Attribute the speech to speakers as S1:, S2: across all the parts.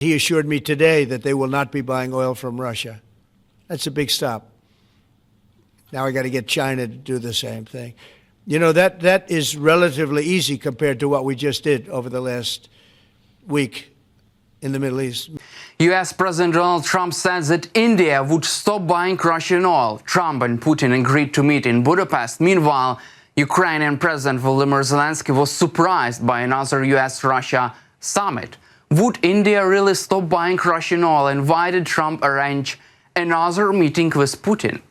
S1: He assured me today that they will not be buying oil from Russia. That's a big stop. Now I got to get China to do the same thing. You know, that is relatively easy compared to what we just did over the last week in the Middle East.
S2: U.S. President Donald Trump said that India would stop buying Russian oil. Trump and Putin agreed to meet in Budapest. Meanwhile, Ukrainian President Volodymyr Zelensky was surprised by another U.S. Russia summit. Would India really stop buying Russian oil, and why did Trump arrange another meeting with Putin?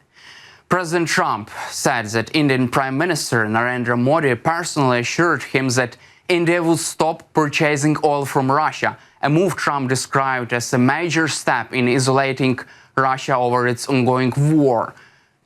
S2: President Trump said that Indian Prime Minister Narendra Modi personally assured him that India would stop purchasing oil from Russia, a move Trump described as a major step in isolating Russia over its ongoing war.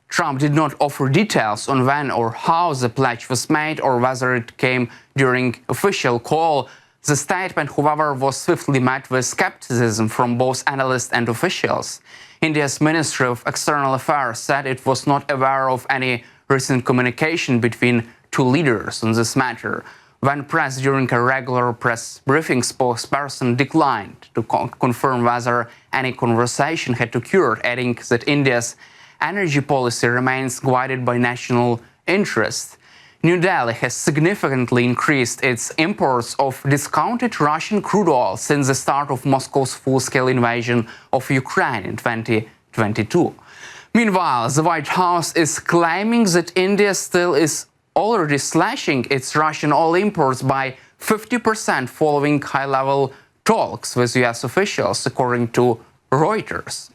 S2: Trump did not offer details on when or how the pledge was made or whether it came during official call. The statement, however, was swiftly met with skepticism from both analysts and officials. India's Ministry of External Affairs said it was not aware of any recent communication between two leaders on this matter. When pressed during a regular press briefing, spokesperson declined to confirm whether any conversation had occurred, adding that India's energy policy remains guided by national interest. New Delhi has significantly increased its imports of discounted Russian crude oil since the start of Moscow's full-scale invasion of Ukraine in 2022. Meanwhile, the White House is claiming that India still is already slashing its Russian oil imports by 50% following high-level talks with U.S. officials, according to Reuters.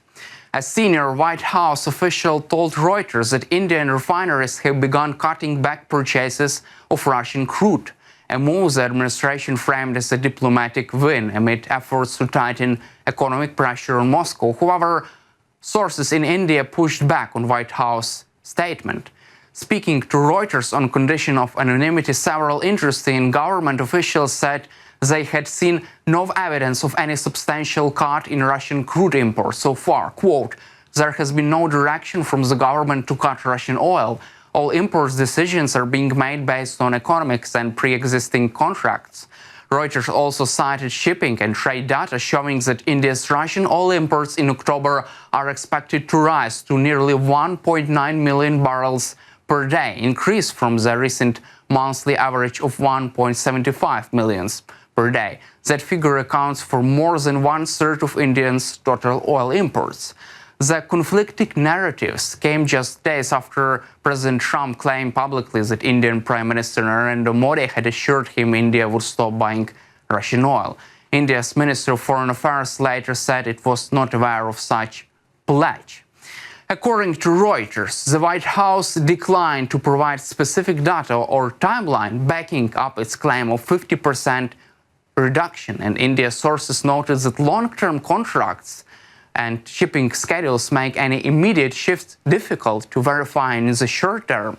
S2: A senior White House official told Reuters that Indian refineries have begun cutting back purchases of Russian crude, a move the administration framed as a diplomatic win amid efforts to tighten economic pressure on Moscow. However, sources in India pushed back on White House statement. Speaking to Reuters on condition of anonymity, several interesting government officials said they had seen no evidence of any substantial cut in Russian crude imports so far. Quote, "There has been no direction from the government to cut Russian oil. All imports decisions are being made based on economics and pre-existing contracts." Reuters also cited shipping and trade data showing that India's Russian oil imports in October are expected to rise to nearly 1.9 million barrels per day, increase from the recent monthly average of 1.75 million per day. That figure accounts for more than one-third of India's total oil imports. The conflicting narratives came just days after President Trump claimed publicly that Indian Prime Minister Narendra Modi had assured him India would stop buying Russian oil. India's Minister of Foreign Affairs later said it was not aware of such pledge. According to Reuters, the White House declined to provide specific data or timeline backing up its claim of 50% reduction, and India's sources noted that long-term contracts and shipping schedules make any immediate shifts difficult to verify in the short term.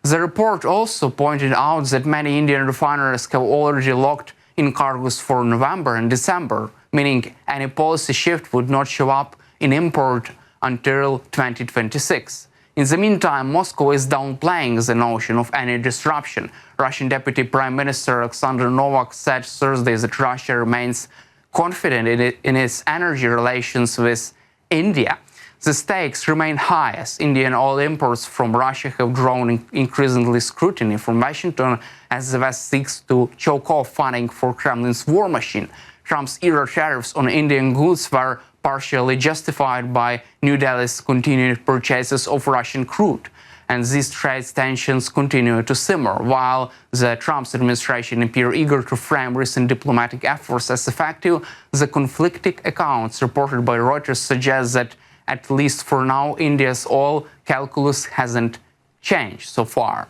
S2: The report also pointed out that many Indian refineries have already locked in cargoes for November and December, meaning any policy shift would not show up in import until 2026. In the meantime, Moscow is downplaying the notion of any disruption. Russian Deputy Prime Minister Alexander Novak said Thursday that Russia remains confident in its energy relations with India. The stakes remain high as Indian oil imports from Russia have drawn increasingly scrutiny from Washington as the West seeks to choke off funding for Kremlin's war machine. Trump's-era tariffs on Indian goods were partially justified by New Delhi's continued purchases of Russian crude, and these trade tensions continue to simmer, while the Trump administration appear eager to frame recent diplomatic efforts as effective. The conflicting accounts reported by Reuters suggest that, at least for now, India's oil calculus hasn't changed so far.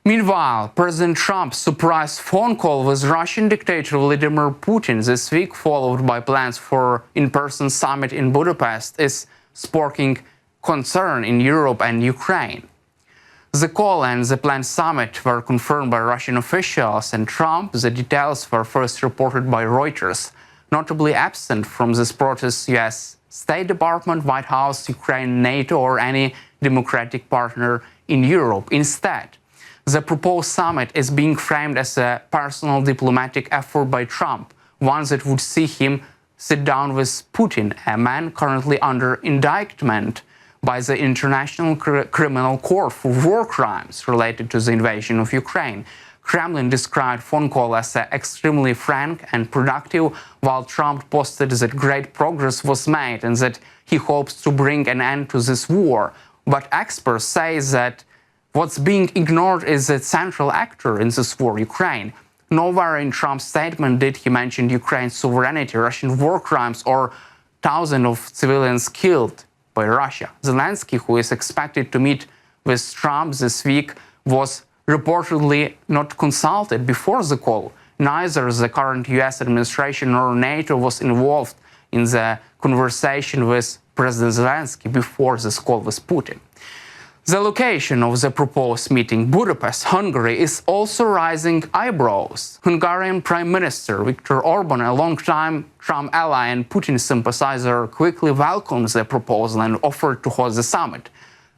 S2: Meanwhile, President Trump's surprise phone call with Russian dictator Vladimir Putin this week, followed by plans for in-person summit in Budapest, is sparking concern in Europe and Ukraine. The call and the planned summit were confirmed by Russian officials, and Trump. The details were first reported by Reuters. Notably absent from this protest, U.S. State Department, White House, Ukraine, NATO, or any democratic partner in Europe. Instead, the proposed summit is being framed as a personal diplomatic effort by Trump, one that would see him sit down with Putin, a man currently under indictment by the International Criminal Court for war crimes related to the invasion of Ukraine. Kremlin described phone call as extremely frank and productive, while Trump posted that great progress was made and that he hopes to bring an end to this war. But experts say that what's being ignored is the central actor in this war, Ukraine. Nowhere in Trump's statement did he mention Ukraine's sovereignty, Russian war crimes, or thousands of civilians killed by Russia. Zelensky, who is expected to meet with Trump this week, was reportedly not consulted before the call. Neither the current U.S. administration nor NATO was involved in the conversation with President Zelensky before this call with Putin. The location of the proposed meeting, Budapest, Hungary, is also raising eyebrows. Hungarian Prime Minister Viktor Orban, a long-time Trump ally and Putin sympathizer, quickly welcomed the proposal and offered to host the summit.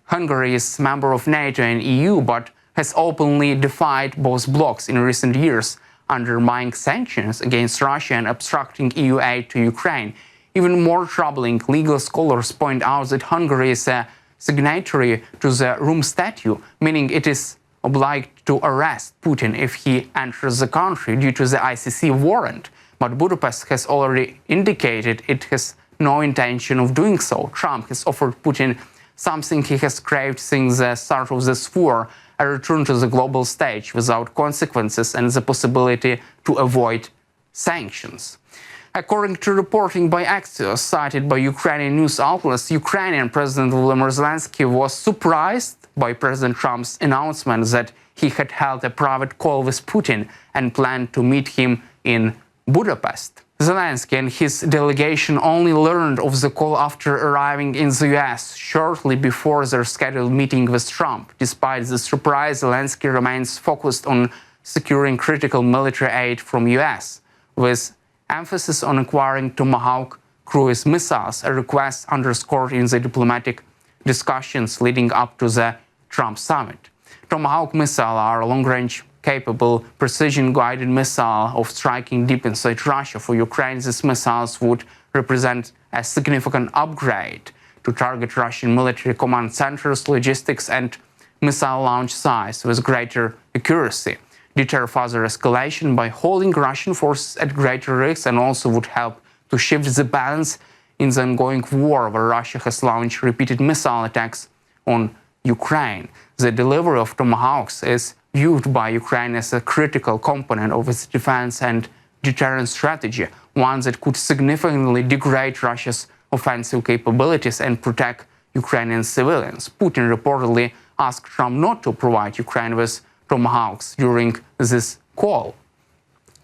S2: Hungary is a member of NATO and EU, but has openly defied both blocs in recent years, undermining sanctions against Russia and obstructing EU aid to Ukraine. Even more troubling, legal scholars point out that Hungary is a signatory to the Rome Statute, meaning it is obliged to arrest Putin if he enters the country due to the ICC warrant. But Budapest has already indicated it has no intention of doing so. Trump has offered Putin something he has craved since the start of this war: a return to the global stage without consequences and the possibility to avoid sanctions. According to reporting by Axios, cited by Ukrainian news outlets, Ukrainian President Volodymyr Zelensky was surprised by President Trump's announcement that he had held a private call with Putin and planned to meet him in Budapest. Zelensky and his delegation only learned of the call after arriving in the US shortly before their scheduled meeting with Trump. Despite the surprise, Zelensky remains focused on securing critical military aid from US, with emphasis on acquiring Tomahawk cruise missiles, a request underscored in the diplomatic discussions leading up to the Trump summit. Tomahawk missiles are a long-range, capable, precision-guided missile of striking deep inside Russia. For Ukraine, these missiles would represent a significant upgrade to target Russian military command centers, logistics, and missile launch sites with greater accuracy, deter further escalation by holding Russian forces at greater risk, and also would help to shift the balance in the ongoing war where Russia has launched repeated missile attacks on Ukraine. The delivery of Tomahawks is viewed by Ukraine as a critical component of its defense and deterrence strategy, one that could significantly degrade Russia's offensive capabilities and protect Ukrainian civilians. Putin reportedly asked Trump not to provide Ukraine with Tomahawks during this call.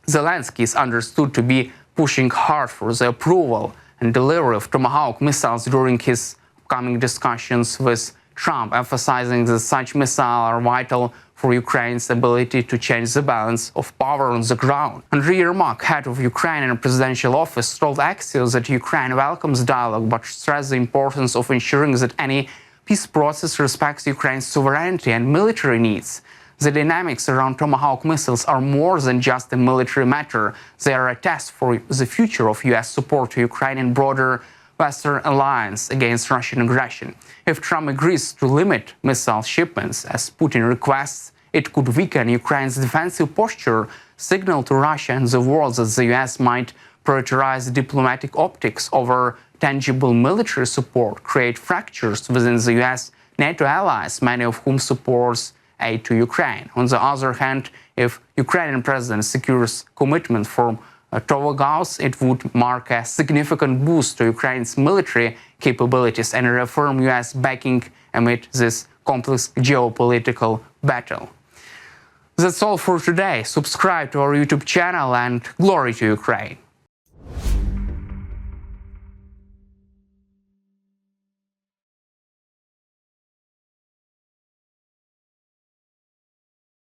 S2: Zelensky is understood to be pushing hard for the approval and delivery of Tomahawk missiles during his upcoming discussions with Trump, emphasizing that such missiles are vital for Ukraine's ability to change the balance of power on the ground. Andriy Yermak, head of Ukrainian presidential office, told Axios that Ukraine welcomes dialogue but stressed the importance of ensuring that any peace process respects Ukraine's sovereignty and military needs. The dynamics around Tomahawk missiles are more than just a military matter. They are a test for the future of U.S. support to Ukraine and broader Western alliance against Russian aggression. If Trump agrees to limit missile shipments, as Putin requests, it could weaken Ukraine's defensive posture, signal to Russia and the world that the U.S. might prioritize diplomatic optics over tangible military support, create fractures within the U.S. NATO allies, many of whom supports aid to Ukraine. On the other hand, if Ukrainian president secures commitment from Tomahawks, it would mark a significant boost to Ukraine's military capabilities and reaffirm U.S. backing amid this complex geopolitical battle. That's all for today. Subscribe to our YouTube channel and glory to Ukraine.